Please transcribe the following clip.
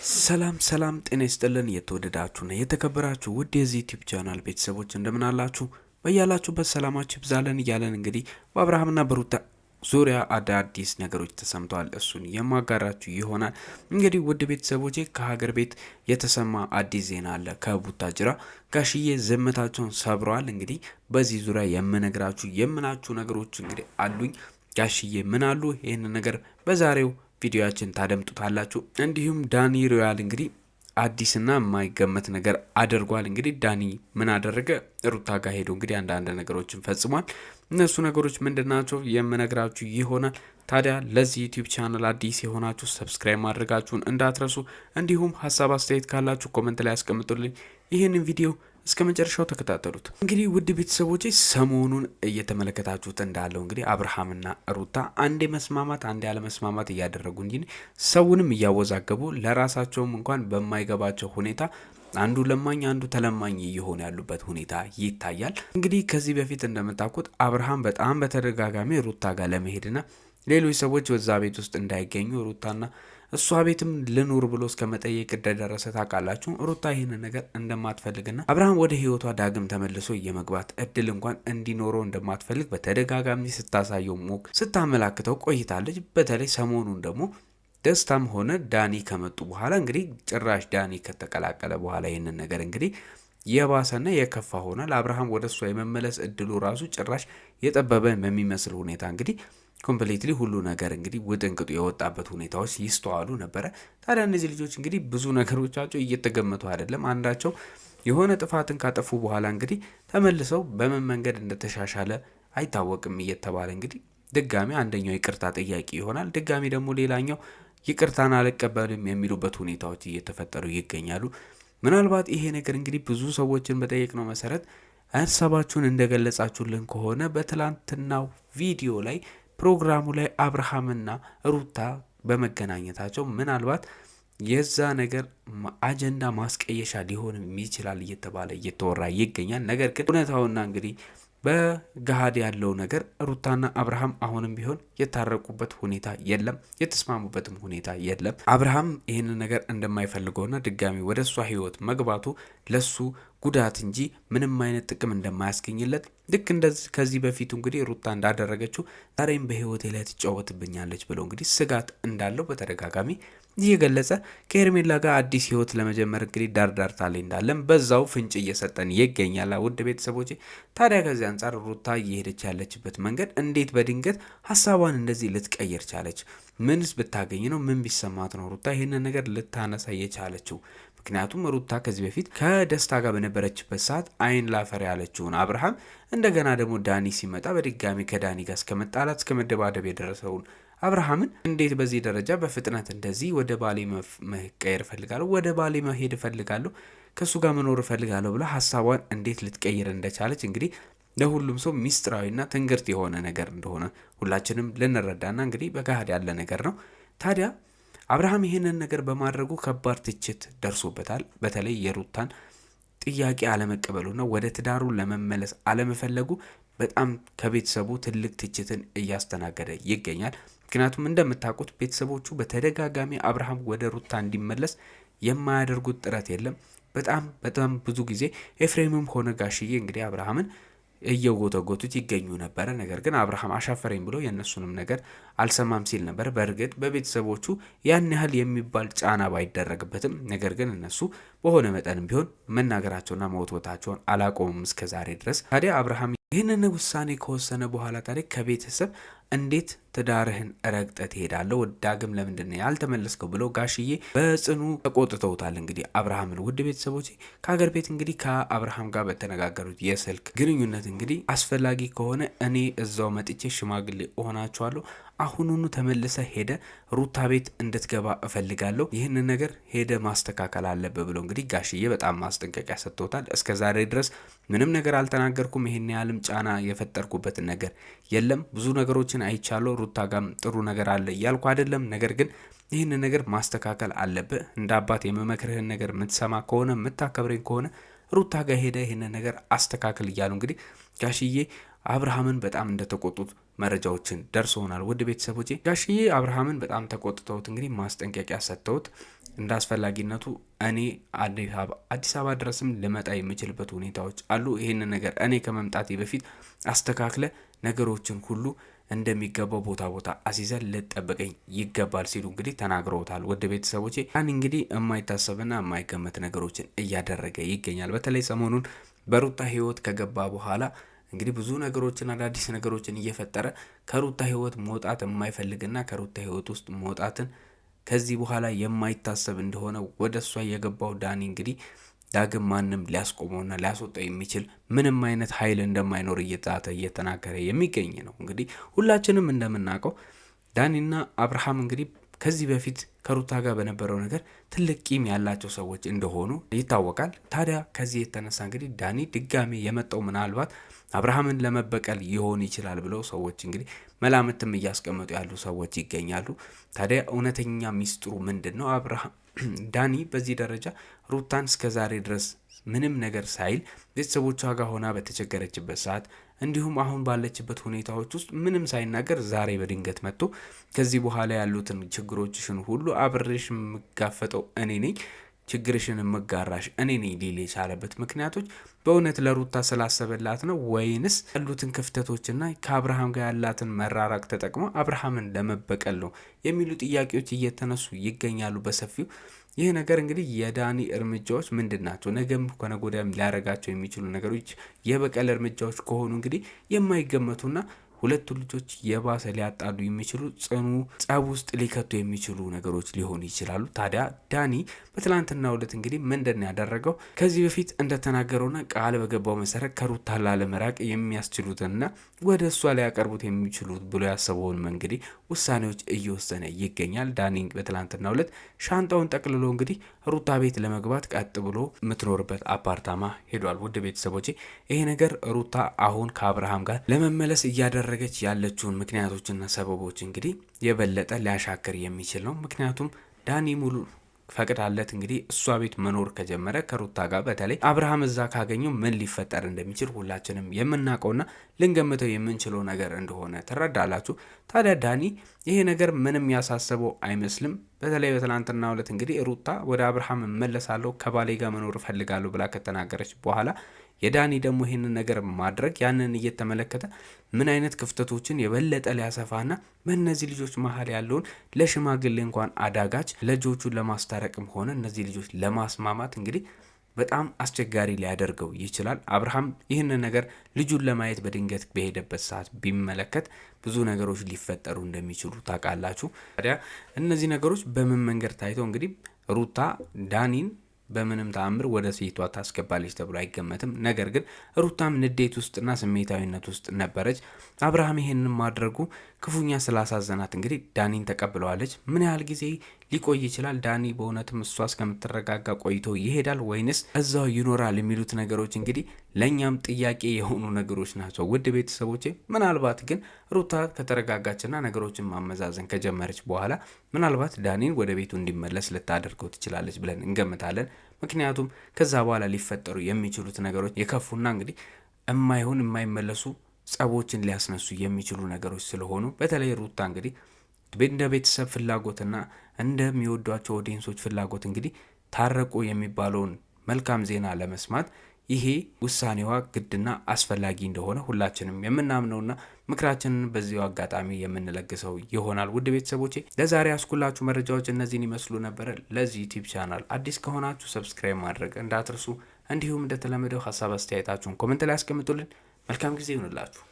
ሰላም ጤና ይስጥልን የተወደዳችሁና የተከበራችሁ ውድ የዚህ ዩቲዩብ ቻናል ቤተሰቦች እንደምን አላችሁ? በያላችሁበት ሰላማችሁ ይብዛልን እያለን እንግዲህ በአብርሃምና በሩታ ዙሪያ አዳዲስ ነገሮች ተሰምተዋል። እሱን የማጋራችሁ ይሆናል። እንግዲህ ውድ ቤተሰቦቼ ከሀገር ቤት የተሰማ አዲስ ዜና አለ። ከቡታጅራ ጋሽዬ ዝምታቸውን ሰብረዋል። እንግዲህ በዚህ ዙሪያ የምናችሁ ነገሮች እንግዲህ አሉኝ። ጋሽዬ ምን አሉ? ይህንን ነገር በዛሬው ቪዲዮአችን ታደምጡታላችሁ። እንዲሁም ዳኒ ሮያል እንግዲህ አዲስና የማይገመት ነገር አድርጓል። እንግዲህ ዳኒ ምን አደረገ? ሩታ ጋር ሄዶ እንግዲህ አንዳንድ ነገሮችን ፈጽሟል። እነሱ ነገሮች ምንድናቸው የምነግራችሁ ይሆናል። ታዲያ ለዚህ ዩቲዩብ ቻናል አዲስ የሆናችሁ ሰብስክራይብ ማድረጋችሁን እንዳትረሱ፣ እንዲሁም ሀሳብ አስተያየት ካላችሁ ኮመንት ላይ ያስቀምጡልኝ። ይህንን ቪዲዮ እስከ መጨረሻው ተከታተሉት። እንግዲህ ውድ ቤተሰቦቼ ሰሞኑን እየተመለከታችሁት እንዳለው እንግዲህ አብርሃምና ሩታ አንዴ መስማማት አንዴ አለመስማማት እያደረጉ እንጂ ሰውንም እያወዛገቡ ለራሳቸውም እንኳን በማይገባቸው ሁኔታ አንዱ ለማኝ አንዱ ተለማኝ እየሆኑ ያሉበት ሁኔታ ይታያል። እንግዲህ ከዚህ በፊት እንደምታውቁት አብርሃም በጣም በተደጋጋሚ ሩታ ጋር ለመሄድና ሌሎች ሰዎች በዛ ቤት ውስጥ እንዳይገኙ ሩታና እሷ ቤትም ልኑር ብሎ እስከ መጠየቅ እንደደረሰ ታውቃላችሁ። ሩታ ይህንን ነገር እንደማትፈልግና አብርሃም ወደ ህይወቷ ዳግም ተመልሶ የመግባት እድል እንኳን እንዲኖረው እንደማትፈልግ በተደጋጋሚ ስታሳየው ስታመላክተው ቆይታለች። በተለይ ሰሞኑን ደግሞ ደስታም ሆነ ዳኒ ከመጡ በኋላ እንግዲህ ጭራሽ ዳኒ ከተቀላቀለ በኋላ ይህንን ነገር እንግዲህ የባሰና የከፋ ሆኗል። አብርሃም ወደ እሷ የመመለስ እድሉ ራሱ ጭራሽ የጠበበ በሚመስል ሁኔታ እንግዲህ ኮምፕሊትሊ ሁሉ ነገር እንግዲህ ውጥንቅጡ የወጣበት ሁኔታዎች ይስተዋሉ ነበረ። ታዲያ እነዚህ ልጆች እንግዲህ ብዙ ነገሮቻቸው እየተገመቱ አይደለም። አንዳቸው የሆነ ጥፋትን ካጠፉ በኋላ እንግዲህ ተመልሰው በምን መንገድ እንደተሻሻለ አይታወቅም እየተባለ እንግዲህ ድጋሚ አንደኛው ይቅርታ ጠያቂ ይሆናል፣ ድጋሚ ደግሞ ሌላኛው ይቅርታን አልቀበልም የሚሉበት ሁኔታዎች እየተፈጠሩ ይገኛሉ። ምናልባት ይሄ ነገር እንግዲህ ብዙ ሰዎችን በጠየቅነው መሰረት ሀሳባችሁን እንደገለጻችሁልን ከሆነ በትላንትናው ቪዲዮ ላይ ፕሮግራሙ ላይ አብርሃምና ሩታ በመገናኘታቸው ምናልባት የዛ ነገር አጀንዳ ማስቀየሻ ሊሆን ይችላል እየተባለ እየተወራ ይገኛል። ነገር ግን እውነታውና እንግዲህ በገሃድ ያለው ነገር ሩታና አብርሃም አሁንም ቢሆን የታረቁበት ሁኔታ የለም፣ የተስማሙበትም ሁኔታ የለም። አብርሃም ይህንን ነገር እንደማይፈልገውና ድጋሚ ወደ እሷ ህይወት መግባቱ ለሱ ጉዳት እንጂ ምንም አይነት ጥቅም እንደማያስገኝለት ልክ እንደዚህ ከዚህ በፊቱ እንግዲህ ሩታ እንዳደረገችው ዛሬም በህይወቴ ላይ ትጫወትብኛለች ብሎ እንግዲህ ስጋት እንዳለው በተደጋጋሚ እየገለጸ ከሄርሜላ ጋር አዲስ ህይወት ለመጀመር እንግዲህ ዳርዳርታ ላይ እንዳለን በዛው ፍንጭ እየሰጠን ይገኛል። ውድ ቤተሰቦቼ ታዲያ ከዚህ አንጻር ሩታ እየሄደች ያለችበት መንገድ እንዴት በድንገት ሀሳቧን እንደዚህ ልትቀይር ቻለች? ምንስ ብታገኝ ነው? ምን ቢሰማት ነው ሩታ ይህንን ነገር ልታነሳ የቻለችው? ምክንያቱም ሩታ ከዚህ በፊት ከደስታ ጋር በነበረችበት ሰዓት አይን ላፈር ያለችውን አብርሃም እንደገና ደግሞ ዳኒ ሲመጣ በድጋሚ ከዳኒ ጋር እስከ መጣላት እስከ መደባደብ የደረሰውን አብርሃምን እንዴት በዚህ ደረጃ በፍጥነት እንደዚህ ወደ ባሌ መቀየር እፈልጋለሁ፣ ወደ ባሌ መሄድ እፈልጋለሁ፣ ከእሱ ጋር መኖር እፈልጋለሁ ብላ ሀሳቧን እንዴት ልትቀይር እንደቻለች እንግዲህ ለሁሉም ሰው ሚስጥራዊና ትንግርት የሆነ ነገር እንደሆነ ሁላችንም ልንረዳና እንግዲህ በገሃድ ያለ ነገር ነው። ታዲያ አብርሃም ይህንን ነገር በማድረጉ ከባድ ትችት ደርሶበታል። በተለይ የሩታን ጥያቄ አለመቀበሉና ወደ ትዳሩ ለመመለስ አለመፈለጉ በጣም ከቤተሰቡ ትልቅ ትችትን እያስተናገደ ይገኛል። ምክንያቱም እንደምታውቁት ቤተሰቦቹ በተደጋጋሚ አብርሃም ወደ ሩታ እንዲመለስ የማያደርጉት ጥረት የለም። በጣም ብዙ ጊዜ ኤፍሬምም ሆነ ጋሽዬ እንግዲህ አብርሃምን እየጎተጎቱት ይገኙ ነበረ። ነገር ግን አብርሃም አሻፈረኝ ብሎ የእነሱንም ነገር አልሰማም ሲል ነበር። በእርግጥ በቤተሰቦቹ ያን ያህል የሚባል ጫና ባይደረግበትም ነገር ግን እነሱ በሆነ መጠንም ቢሆን መናገራቸውና መወትወታቸውን አላቆሙም እስከ ዛሬ ድረስ። ታዲያ አብርሃም ይህንን ውሳኔ ከወሰነ በኋላ ታዲያ ከቤተሰብ እንዴት ትዳርህን ረግጠ ትሄዳለህ? ዳግም ለምንድን ነው ያልተመለስከው? ብለው ጋሽዬ በጽኑ ተቆጥተውታል። እንግዲህ አብርሃምን ውድ ቤተሰቦች ከሀገር ቤት እንግዲህ ከአብርሃም ጋር በተነጋገሩት የስልክ ግንኙነት እንግዲህ አስፈላጊ ከሆነ እኔ እዛው መጥቼ ሽማግሌ እሆናቸዋለሁ፣ አሁኑኑ ተመልሰ ሄደ ሩታ ቤት እንድትገባ እፈልጋለሁ፣ ይህንን ነገር ሄደ ማስተካከል አለብህ ብሎ እንግዲህ ጋሽዬ በጣም ማስጠንቀቂያ ሰጥተውታል። እስከ ዛሬ ድረስ ምንም ነገር አልተናገርኩም፣ ይሄን ያህልም ጫና የፈጠርኩበትን ነገር የለም፣ ብዙ ነገሮችን አይቻለሁ፣ ሩታ ጋም ጥሩ ነገር አለ እያልኩ አይደለም፣ ነገር ግን ይህንን ነገር ማስተካከል አለብህ፣ እንደ አባት የመመክርህን ነገር የምትሰማ ከሆነ የምታከብረኝ ከሆነ ሩታ ጋር ሄደ ይህንን ነገር አስተካክል እያሉ እንግዲህ ጋሽዬ አብርሃምን በጣም እንደተቆጡት መረጃዎችን ደርሶናል። ውድ ቤተሰቦቼ ጋሽዬ አብርሃምን በጣም ተቆጥተውት እንግዲህ ማስጠንቀቂያ ሰጥተውት እንዳስፈላጊነቱ እኔ አዲስ አበባ ድረስም ልመጣ የምችልበት ሁኔታዎች አሉ። ይህንን ነገር እኔ ከመምጣቴ በፊት አስተካክለ ነገሮችን ሁሉ እንደሚገባው ቦታ አሲዘን ልጠብቀኝ ይገባል ሲሉ እንግዲህ ተናግረውታል። ወደ ቤተሰቦቼ እንግዲህ የማይታሰብና የማይገመት ነገሮችን እያደረገ ይገኛል። በተለይ ሰሞኑን በሩታ ህይወት ከገባ በኋላ እንግዲህ ብዙ ነገሮችን አዳዲስ ነገሮችን እየፈጠረ ከሩታ ህይወት መውጣት የማይፈልግና ከሩታ ህይወት ውስጥ መውጣትን ከዚህ በኋላ የማይታሰብ እንደሆነ ወደ እሷ የገባው ዳኒ እንግዲህ ዳግም ማንም ሊያስቆመውና ሊያስወጣው የሚችል ምንም አይነት ኃይል እንደማይኖር እየተናገረ የሚገኝ ነው። እንግዲህ ሁላችንም እንደምናውቀው ዳኒና አብርሃም እንግዲህ ከዚህ በፊት ከሩታ ጋር በነበረው ነገር ትልቅ ቂም ያላቸው ሰዎች እንደሆኑ ይታወቃል። ታዲያ ከዚህ የተነሳ እንግዲህ ዳኒ ድጋሜ የመጣው ምናልባት አብርሃምን ለመበቀል ይሆን ይችላል ብለው ሰዎች እንግዲህ መላምትም እያስቀመጡ ያሉ ሰዎች ይገኛሉ። ታዲያ እውነተኛ ሚስጥሩ ምንድን ነው? ዳኒ በዚህ ደረጃ ሩታን እስከዛሬ ድረስ ምንም ነገር ሳይል ቤተሰቦቿ ጋር ሆና በተቸገረችበት ሰዓት እንዲሁም አሁን ባለችበት ሁኔታዎች ውስጥ ምንም ሳይናገር ዛሬ በድንገት መጥቶ ከዚህ በኋላ ያሉትን ችግሮችሽን ሁሉ አብሬሽ የምጋፈጠው እኔ ነኝ፣ ችግርሽን የምጋራሽ እኔ ነኝ ሊል የቻለበት ምክንያቶች በእውነት ለሩታ ስላሰበላት ነው ወይንስ ያሉትን ክፍተቶችና ከአብርሃም ጋር ያላትን መራራቅ ተጠቅሞ አብርሃምን ለመበቀል ነው የሚሉ ጥያቄዎች እየተነሱ ይገኛሉ በሰፊው። ይህ ነገር እንግዲህ የዳኒ እርምጃዎች ምንድን ናቸው? ነገም ከነገ ወዲያም ሊያረጋቸው የሚችሉ ነገሮች የበቀል እርምጃዎች ከሆኑ እንግዲህ የማይገመቱና ሁለቱ ልጆች የባሰ ሊያጣሉ የሚችሉ ጽኑ ጸብ ውስጥ ሊከቱ የሚችሉ ነገሮች ሊሆኑ ይችላሉ። ታዲያ ዳኒ በትላንትናው ዕለት እንግዲህ ምንድን ያደረገው ከዚህ በፊት እንደተናገረውና ቃል በገባው መሰረት ከሩታ ላለመራቅ የሚያስችሉትና ወደ እሷ ሊያቀርቡት የሚችሉት ብሎ ያሰበውን እንግዲህ ውሳኔዎች እየወሰነ ይገኛል። ዳኒ በትላንትናው ዕለት ሻንጣውን ጠቅልሎ እንግዲህ ሩታ ቤት ለመግባት ቀጥ ብሎ የምትኖርበት አፓርታማ ሄዷል። ውድ ቤተሰቦቼ ይሄ ነገር ሩታ አሁን ከአብርሃም ጋር ለመመለስ እያደረገች ያለችውን ምክንያቶችና ሰበቦች እንግዲህ የበለጠ ሊያሻክር የሚችል ነው። ምክንያቱም ዳኒ ሙሉ ፈቅዳለት እንግዲህ እሷ ቤት መኖር ከጀመረ ከሩታ ጋር በተለይ አብርሃም እዛ ካገኘው ምን ሊፈጠር እንደሚችል ሁላችንም የምናውቀውና ልንገምተው የምንችለው ነገር እንደሆነ ትረዳላችሁ። ታዲያ ዳኒ ይሄ ነገር ምንም ያሳሰበው አይመስልም። በተለይ በትናንትናው ዕለት እንግዲህ ሩታ ወደ አብርሃም እመለሳለሁ ከባሌ ጋር መኖር እፈልጋለሁ ብላ ከተናገረች በኋላ የዳኒ ደግሞ ይህንን ነገር ማድረግ ያንን እየተመለከተ ምን አይነት ክፍተቶችን የበለጠ ሊያሰፋና በእነዚህ ልጆች መሀል ያለውን ለሽማግሌ እንኳን አዳጋች ልጆቹን ለማስታረቅም ሆነ እነዚህ ልጆች ለማስማማት እንግዲህ በጣም አስቸጋሪ ሊያደርገው ይችላል። አብርሃም ይህንን ነገር ልጁን ለማየት በድንገት በሄደበት ሰዓት ቢመለከት ብዙ ነገሮች ሊፈጠሩ እንደሚችሉ ታውቃላችሁ። ታዲያ እነዚህ ነገሮች በምን መንገድ ታይተው እንግዲህ ሩታ ዳኒን በምንም ተአምር ወደ ሴቷ ታስገባለች ተብሎ አይገመትም። ነገር ግን ሩታም ንዴት ውስጥና ስሜታዊነት ውስጥ ነበረች። አብርሃም ይሄንን ማድረጉ ክፉኛ ስላሳዘናት እንግዲህ ዳኒን ተቀብለዋለች። ምን ያህል ጊዜ ሊቆይ ይችላል? ዳኒ በእውነትም እሷ እስከምትረጋጋ ቆይቶ ይሄዳል ወይንስ እዛው ይኖራል? የሚሉት ነገሮች እንግዲህ ለእኛም ጥያቄ የሆኑ ነገሮች ናቸው። ውድ ቤተሰቦቼ ምናልባት ግን ሩታ ከተረጋጋችና ነገሮችን ማመዛዘን ከጀመረች በኋላ ምናልባት ዳኒን ወደ ቤቱ እንዲመለስ ልታደርገው ትችላለች ብለን እንገምታለን። ምክንያቱም ከዛ በኋላ ሊፈጠሩ የሚችሉት ነገሮች የከፉና እንግዲህ የማይመለሱ ጸቦችን ሊያስነሱ የሚችሉ ነገሮች ስለሆኑ በተለይ ሩታ እንግዲህ እንደ ቤተሰብ ፍላጎትና እንደሚወዷቸው ኦዲየንሶች ፍላጎት እንግዲህ ታረቁ የሚባለውን መልካም ዜና ለመስማት ይሄ ውሳኔዋ ግድና አስፈላጊ እንደሆነ ሁላችንም የምናምነውና ምክራችንን በዚሁ አጋጣሚ የምንለግሰው ይሆናል። ውድ ቤተሰቦቼ ለዛሬ ያስኩላችሁ መረጃዎች እነዚህን ይመስሉ ነበር። ለዚህ ዩቲዩብ ቻናል አዲስ ከሆናችሁ ሰብስክራይብ ማድረግ እንዳትርሱ። እንዲሁም እንደተለመደው ሀሳብ አስተያየታችሁን ኮሜንት ላይ አስቀምጡልን። መልካም ጊዜ ይሁንላችሁ።